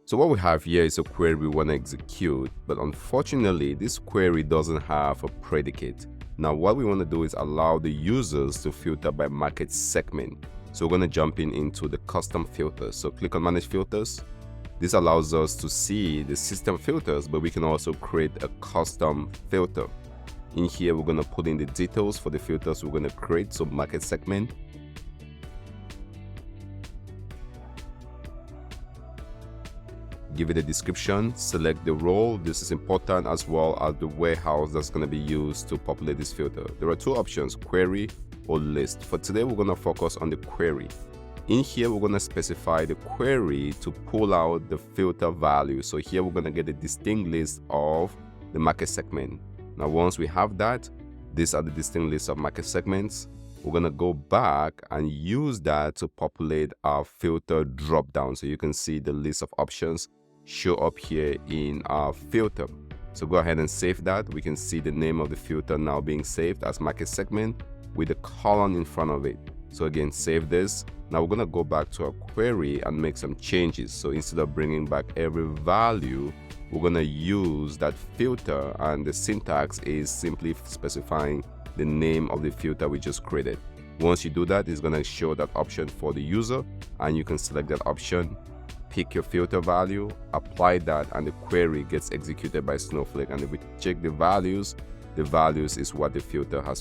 So what we have here is a query we want to execute, but unfortunately this query doesn't have a predicate. Now what we want to do is allow the users to filter by market segment. So we're going to jump into the custom filters. So click on manage filters. This allows us to see the system filters, but we can also create a custom filter. In here we're going to put in the details for the filters we're going to create. So market segment. Give it a description, select the role. This is important, as well as the warehouse that's going to be used to populate this filter. There are two options, query or list. For today, we're going to focus on the query. In here, we're going to specify the query to pull out the filter value. So here, we're going to get a distinct list of the market segment. Now, once we have that, these are the distinct lists of market segments. We're going to go back and use that to populate our filter drop down. So you can see the list of options show up here in our filter. So go ahead and save that. We can see the name of the filter now being saved as market segment with a colon in front of it. So again, save this. Now we're going to go back to our query and make some changes. So instead of bringing back every value, we're going to use that filter, and the syntax is simply specifying the name of the filter we just created. Once you do that, it's going to show that option for the user, and you can select that option, pick your filter value, apply that, and the query gets executed by Snowflake. And if we check the values is what the filter has